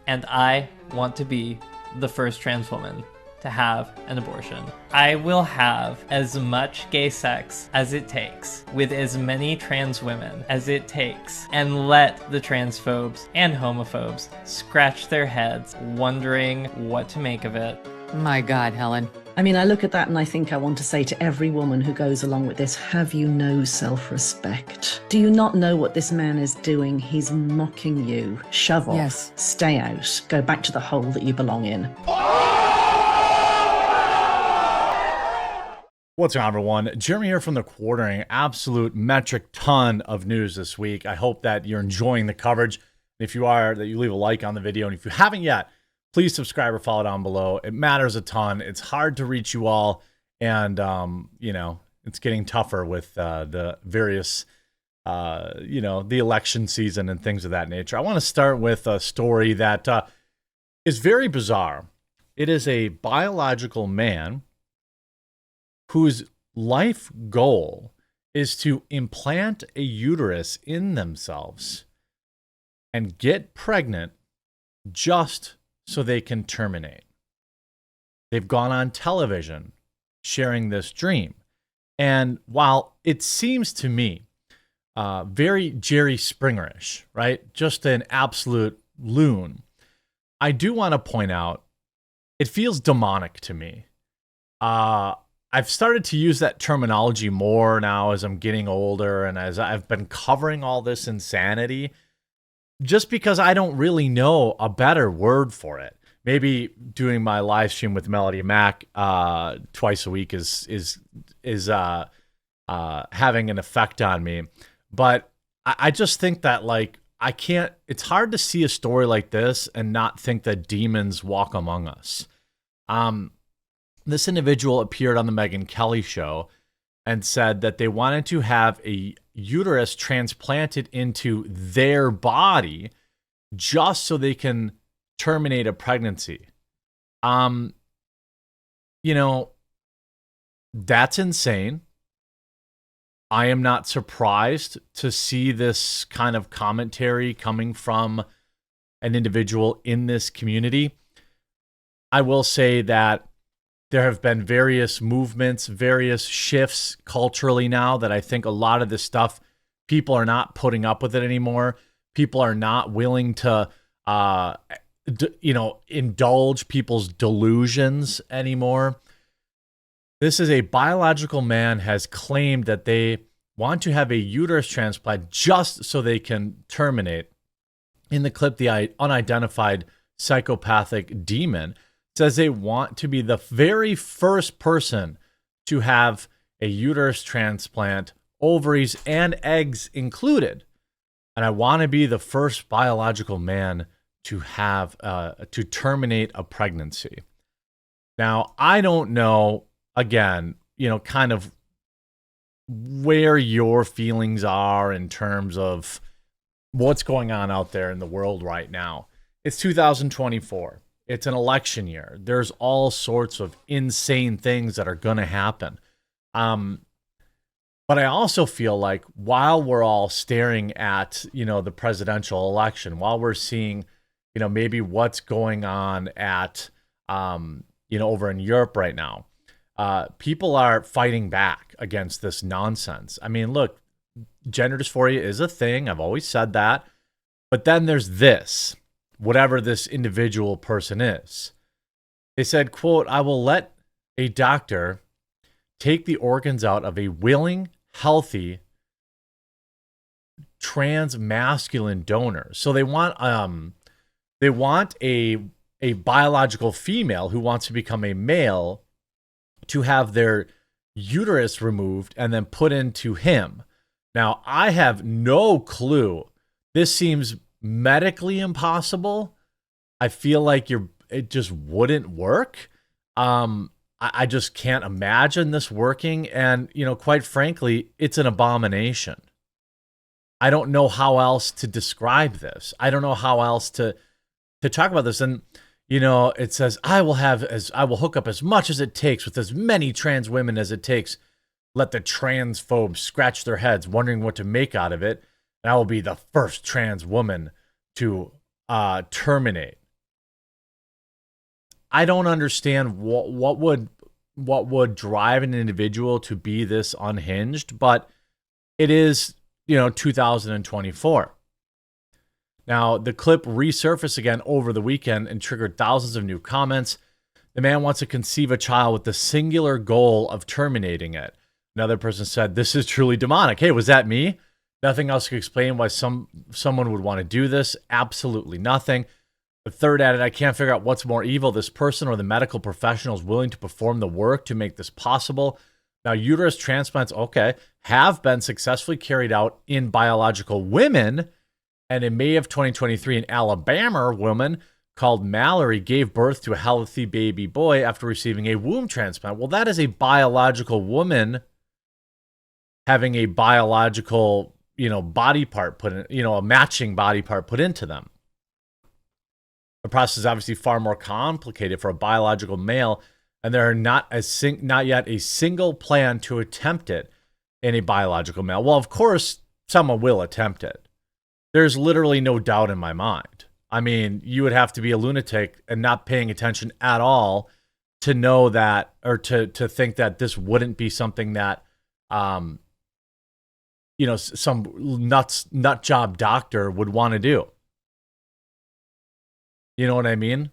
and I want to be the first trans woman to have an abortion. I will have as much gay sex as it takes with as many trans women as it takes, and let the transphobes and homophobes scratch their heads wondering what to make of it. My God, Helen. I mean, I look at that and I think I want to say to every woman who goes along with this, have you no self-respect? Do you not know what this man is doing? He's mocking you. Shove off. Yes. Stay out. Go back to the hole that you belong in. What's going on, everyone? Jeremy here from The Quartering. Absolute metric ton of news this week. I hope that you're enjoying the coverage. If you are, that you leave a like on the video. And if you haven't yet, please subscribe or follow down below. It matters a ton. It's hard to reach you all. And, you know, it's getting tougher with the various, you know, the election season and things of that nature. I want to start with a story that is very bizarre. It is a biological man whose life goal is to implant a uterus in themselves and get pregnant just so they can terminate. They've gone on television sharing this dream. And while it seems to me very Jerry Springerish, right? Just an absolute loon, I do want to point out it feels demonic to me. I've started to use that terminology more now as I'm getting older and as I've been covering all this insanity, just because I don't really know a better word for it. Maybe doing my live stream with Melody Mack twice a week is having an effect on me. But I just think that, like, I can't, it's hard to see a story like this and not think that demons walk among us. This individual appeared on the Megyn Kelly show and said that they wanted to have a uterus transplanted into their body just so they can terminate a pregnancy. You know, that's insane. I am not surprised to see this kind of commentary coming from an individual in this community. I will say that there have been various movements, various shifts culturally now that I think a lot of this stuff, people are not putting up with it anymore. People are not willing to, you know, indulge people's delusions anymore. This is a biological man has claimed that they want to have a uterus transplant just so they can terminate. In the clip, the unidentified psychopathic demon says they want to be the very first person to have a uterus transplant, ovaries and eggs included. And I want to be the first biological man to have, to terminate a pregnancy. Now, I don't know, again, you know, kind of where your feelings are in terms of what's going on out there in the world right now. It's 2024. It's an election year. There's all sorts of insane things that are going to happen. But I also feel like while we're all staring at, you know, the presidential election, while we're seeing, you know, maybe what's going on at, you know, over in Europe right now, people are fighting back against this nonsense. I mean, look, gender dysphoria is a thing. I've always said that. But then there's this. Whatever this individual person is. They said, quote, I will let a doctor take the organs out of a willing, healthy, trans masculine donor. So they want a biological female who wants to become a male to have their uterus removed and then put into him. Now, I have no clue. This seems medically impossible. I feel like it just wouldn't work. I just can't imagine this working. And, you know, quite frankly, it's an abomination. I don't know how else to describe this. I don't know how else to talk about this. And, you know, it says, I will hook up as much as it takes with as many trans women as it takes. Let the transphobes scratch their heads wondering what to make out of it. And I will be the first trans woman to terminate. I don't understand what would drive an individual to be this unhinged, but it is, 2024. Now, the clip resurfaced again over the weekend and triggered thousands of new comments. The man wants to conceive a child with the singular goal of terminating it. Another person said, "This is truly demonic." Hey, was that me? Nothing else could explain why someone would want to do this. Absolutely nothing. The third added, "I can't figure out what's more evil, this person or the medical professionals willing to perform the work to make this possible." Now, uterus transplants, have been successfully carried out in biological women. And in May of 2023, an Alabama woman called Mallory gave birth to a healthy baby boy after receiving a womb transplant. Well, that is a biological woman having a biological, body part put in, a matching body part put into them. The process is obviously far more complicated for a biological male, and there are not yet a single plan to attempt it in a biological male. Well, of course, someone will attempt it. There's literally no doubt in my mind. I mean, you would have to be a lunatic and not paying attention at all to know that, or to think that this wouldn't be something that, some nut job doctor would want to do. You know what I mean?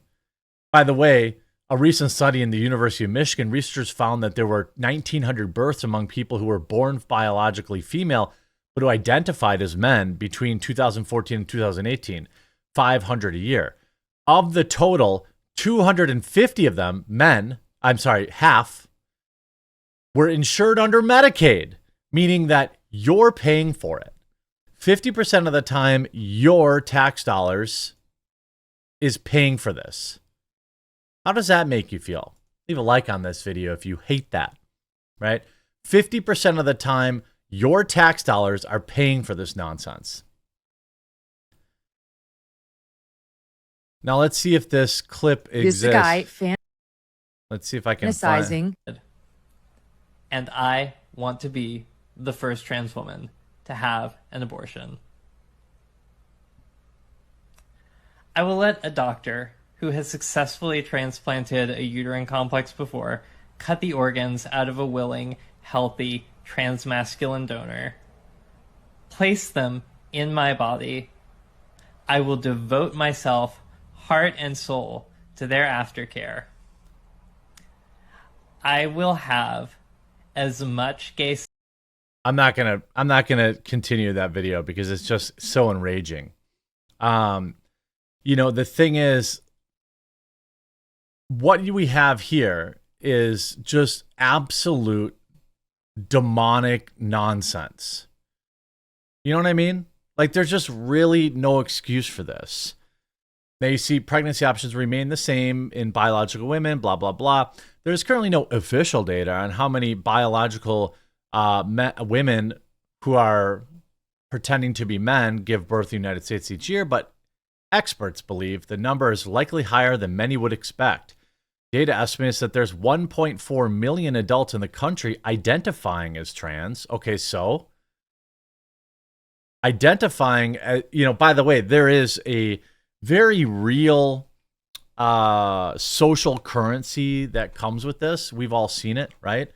By the way, a recent study in the University of Michigan, researchers found that there were 1,900 births among people who were born biologically female, but who identified as men between 2014 and 2018, 500 a year. Of the total, 250 of them, half, were insured under Medicaid, meaning that you're paying for it. 50% of the time, your tax dollars is paying for this. How does that make you feel? Leave a like on this video if you hate that, right? 50% of the time, your tax dollars are paying for this nonsense. Now let's see if this clip exists. This guy Let's see if I can find. And I want to be the first trans woman to have an abortion. I will let a doctor who has successfully transplanted a uterine complex before cut the organs out of a willing, healthy, transmasculine donor, place them in my body. I will devote myself, heart and soul, to their aftercare. I will have as much gay. I'm not gonna continue that video because it's just so enraging. The thing is, what we have here is just absolute demonic nonsense. You know what I mean? Like, there's just really no excuse for this. Now, you see pregnancy options remain the same in biological women, blah, blah, blah. There's currently no official data on how many biological women who are pretending to be men give birth in the United States each year, but experts believe the number is likely higher than many would expect. Data estimates that there's 1.4 million adults in the country identifying as trans. Okay, so identifying, by the way, there is a very real social currency that comes with this. We've all seen it, right?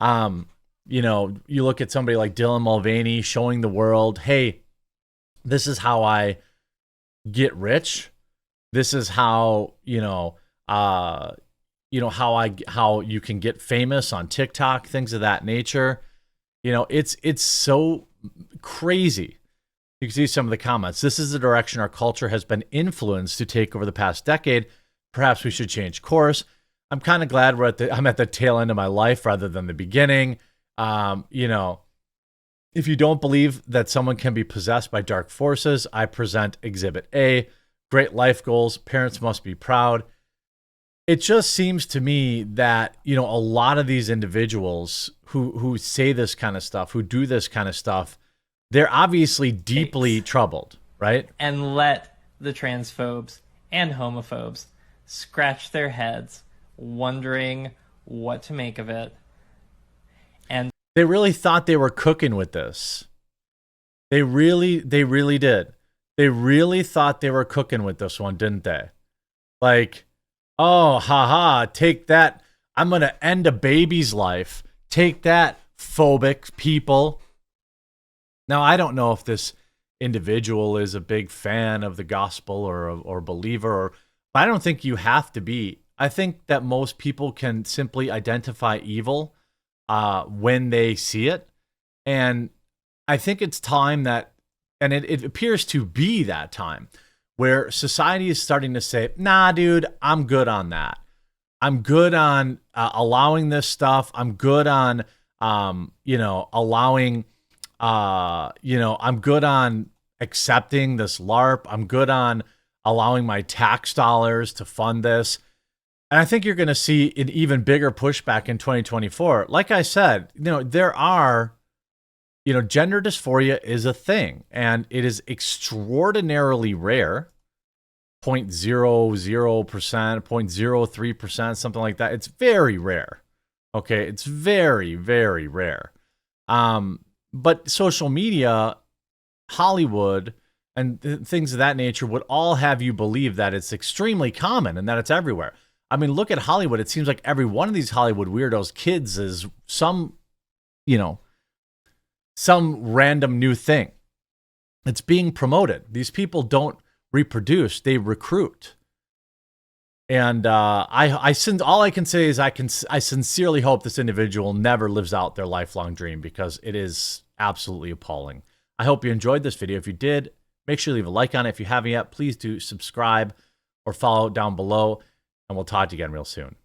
You look at somebody like Dylan Mulvaney showing the world, hey, this is how I get rich. This is how, how you can get famous on TikTok, things of that nature. It's so crazy. You can see some of the comments. This is the direction our culture has been influenced to take over the past decade. Perhaps we should change course. I'm kind of glad I'm at the tail end of my life rather than the beginning. If you don't believe that someone can be possessed by dark forces, I present Exhibit A. Great life goals. Parents must be proud. It just seems to me that, a lot of these individuals who say this kind of stuff, who do this kind of stuff, they're obviously deeply troubled, right? And let the transphobes and homophobes scratch their heads, wondering what to make of it. And they really thought they were cooking with this. They really did. They really thought they were cooking with this one, didn't they? Like, Oh, haha, take that. I'm going to end a baby's life. Take that, phobic people. Now, I don't know if this individual is a big fan of the gospel or believer, but I don't think you have to be. I think that most people can simply identify evil when they see it. And I think it's time that, and it appears to be that time, where society is starting to say, nah, dude, I'm good on that. I'm good on allowing this stuff. I'm good on, allowing, I'm good on accepting this LARP. I'm good on allowing my tax dollars to fund this. And I think you're going to see an even bigger pushback in 2024. Like I said, there are, gender dysphoria is a thing, and it is extraordinarily rare. 0.00%, 0.03%, something like that. It's very rare. Okay, it's very, very rare. But social media, Hollywood, and things of that nature would all have you believe that it's extremely common and that it's everywhere. I mean, look at Hollywood. It seems like every one of these Hollywood weirdos' kids is some random new thing. It's being promoted. These people don't reproduce, they recruit. And all I can say is I sincerely hope this individual never lives out their lifelong dream, because it is absolutely appalling. I hope you enjoyed this video. If you did, make sure you leave a like on it. If you haven't yet, please do subscribe or follow down below, and we'll talk to you again real soon.